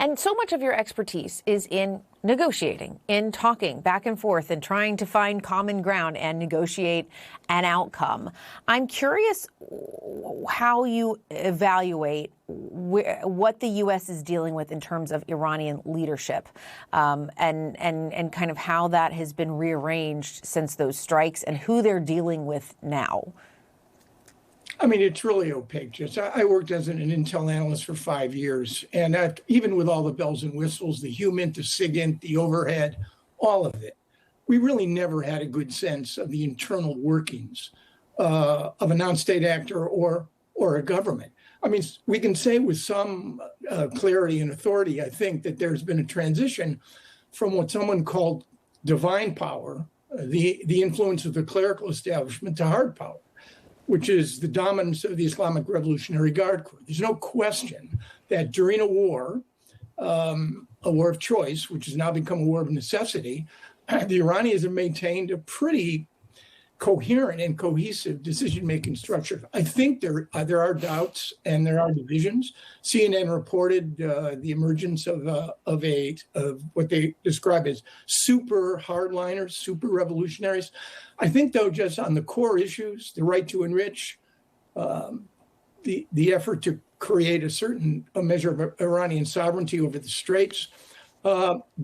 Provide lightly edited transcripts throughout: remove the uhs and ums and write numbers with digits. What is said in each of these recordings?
And so much of your expertise is in negotiating, in talking back and forth and trying to find common ground and negotiate an outcome. I'm curious how you evaluate what the U.S. is dealing with in terms of Iranian leadership, and kind of how that has been rearranged since those strikes and who they're dealing with now. I mean, it's really opaque. Just I worked as an intel analyst for 5 years, and even with all the bells and whistles, the HUMINT, the SIGINT, the overhead, all of it, we really never had a good sense of the internal workings of a non-state actor or a government. I mean, we can say with some clarity and authority, I think, that there's been a transition from what someone called divine power, the influence of the clerical establishment, to hard power, which is the dominance of the Islamic Revolutionary Guard Corps. There's no question that during a war of choice, which has now become a war of necessity, the Iranians have maintained a pretty coherent and cohesive decision-making structure. I think there are doubts and there are divisions. CNN reported the emergence of what they describe as super hardliners, super revolutionaries. I think, though, just on the core issues, the right to enrich, the effort to create a measure of Iranian sovereignty over the Straits,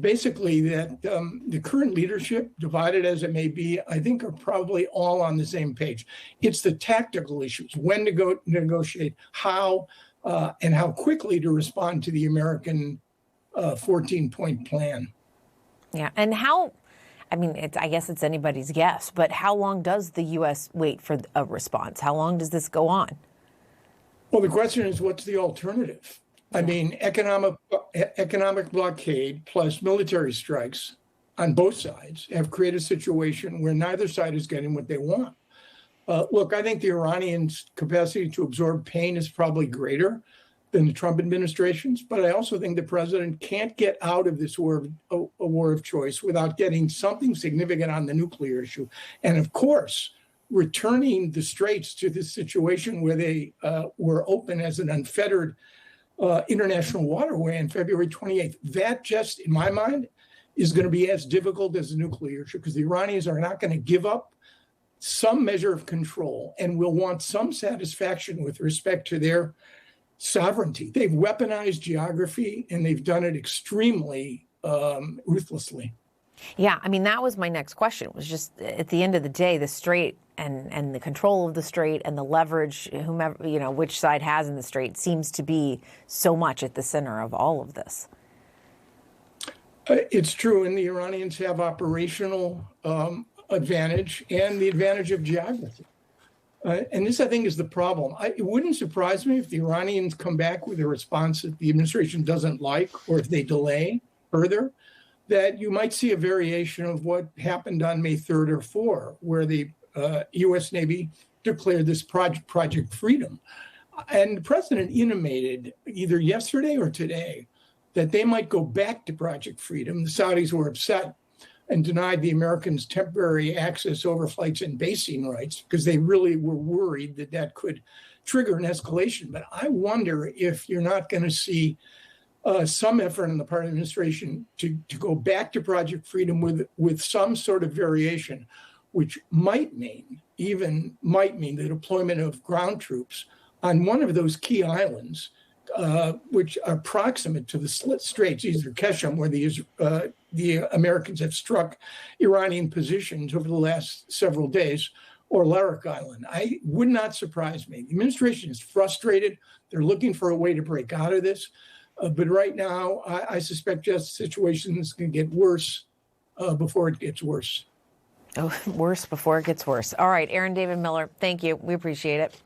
basically that the current leadership, divided as it may be, I think are probably all on the same page. It's the tactical issues, when to negotiate, how, and how quickly to respond to the American 14-point plan. Yeah, and how, I mean, I guess it's anybody's guess, but how long does the U.S. wait for a response? How long does this go on? Well, the question is, what's the alternative? I mean, economic blockade plus military strikes on both sides have created a situation where neither side is getting what they want. Look, I think the Iranians' capacity to absorb pain is probably greater than the Trump administration's, but I also think the president can't get out of this war of choice without getting something significant on the nuclear issue. And of course, returning the Straits to this situation where they were open as an unfettered international waterway on February 28th. That just, in my mind, is going to be as difficult as the nuclear issue, because the Iranians are not going to give up some measure of control and will want some satisfaction with respect to their sovereignty. They've weaponized geography, and they've done it extremely ruthlessly. Yeah, I mean, that was my next question, was just at the end of the day, the Strait and the control of the Strait and the leverage, whomever, which side has in the Strait, seems to be so much at the center of all of this. It's true, and the Iranians have operational advantage and the advantage of geography. And this, I think, is the problem. It wouldn't surprise me if the Iranians come back with a response that the administration doesn't like, or if they delay further, that you might see a variation of what happened on May 3rd or 4th, where the U.S. Navy declared this Project Freedom. And the president intimated either yesterday or today that they might go back to Project Freedom. The Saudis were upset and denied the Americans temporary access, overflights, and basing rights because they really were worried that that could trigger an escalation. But I wonder if you're not going to see some effort on the part of the administration to go back to Project Freedom with some sort of variation, which might mean the deployment of ground troops on one of those key islands, which are proximate to the Straits, either Keshem, where the Americans have struck Iranian positions over the last several days, or Larak Island. I would not surprise me. The administration is frustrated. They're looking for a way to break out of this. But right now, I suspect just the situation is going to get worse before it gets worse. Oh, worse before it gets worse. All right, Aaron David Miller, thank you. We appreciate it.